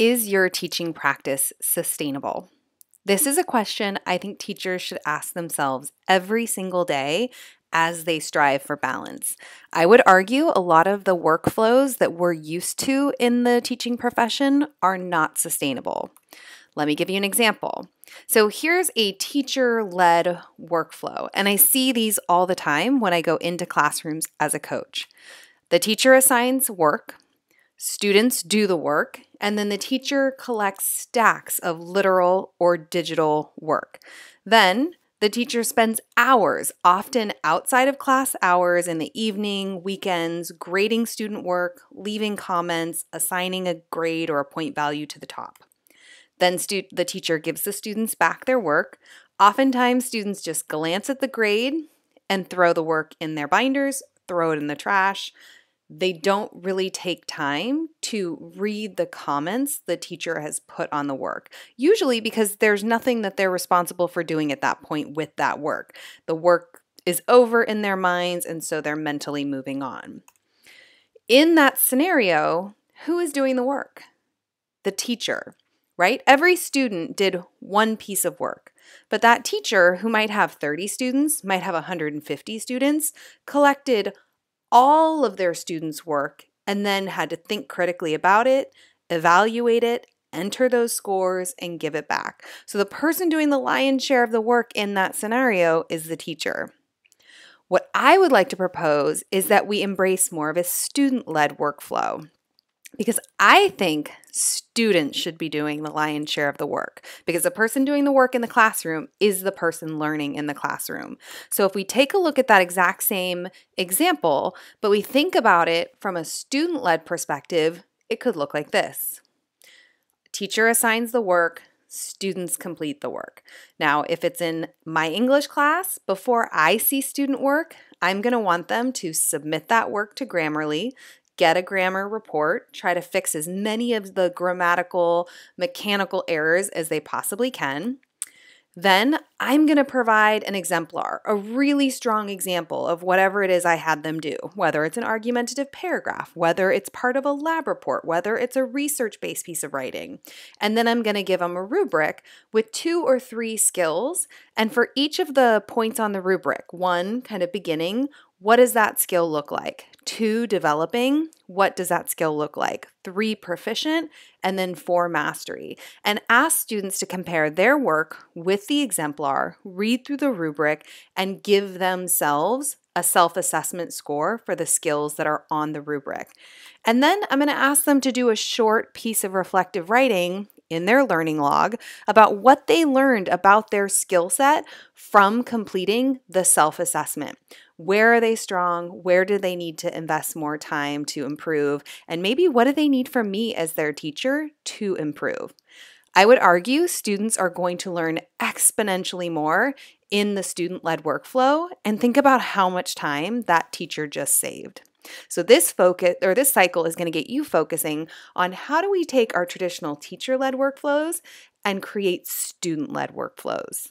Is your teaching practice sustainable? This is a question I think teachers should ask themselves every single day as they strive for balance. I would argue a lot of the workflows that we're used to in the teaching profession are not sustainable. Let me give you an example. So here's a teacher-led workflow, and I see these all the time when I go into classrooms as a coach. The teacher assigns work, students do the work, and then the teacher collects stacks of literal or digital work. Then the teacher spends hours, often outside of class hours in the evening, weekends, grading student work, leaving comments, assigning a grade or a point value to the top. Then the teacher gives the students back their work. Oftentimes, students just glance at the grade and throw the work in their binders, throw it in the trash. They don't really take time to read the comments the teacher has put on the work, usually because there's nothing that they're responsible for doing at that point with that work. The work is over in their minds, and so they're mentally moving on. In that scenario, who is doing the work? The teacher, right? Every student did one piece of work, but that teacher, who might have 30 students, might have 150 students, collected all of their students' work and then had to think critically about it, evaluate it, enter those scores, and give it back. So the person doing the lion's share of the work in that scenario is the teacher. What I would like to propose is that we embrace more of a student-led workflow, because I think students should be doing the lion's share of the work, because the person doing the work in the classroom is the person learning in the classroom. So if we take a look at that exact same example, but we think about it from a student-led perspective, it could look like this. Teacher assigns the work, students complete the work. Now, if it's in my English class, before I see student work, I'm going to want them to submit that work to Grammarly, get a grammar report, try to fix as many of the grammatical, mechanical errors as they possibly can. Then I'm going to provide an exemplar, a really strong example of whatever it is I had them do, whether it's an argumentative paragraph, whether it's part of a lab report, whether it's a research-based piece of writing. And then I'm going to give them a rubric with 2 or 3 skills. And for each of the points on the rubric, 1, kind of beginning, what does that skill look like? 2, developing, what does that skill look like? 3, proficient, and then 4, mastery. And ask students to compare their work with the exemplar, read through the rubric, and give themselves a self-assessment score for the skills that are on the rubric. And then I'm going to ask them to do a short piece of reflective writing in their learning log about what they learned about their skill set from completing the self-assessment. Where are they strong? Where do they need to invest more time to improve? And maybe what do they need from me as their teacher to improve? I would argue students are going to learn exponentially more in the student-led workflow, and think about how much time that teacher just saved. So this cycle is going to get you focusing on how do we take our traditional teacher-led workflows and create student-led workflows.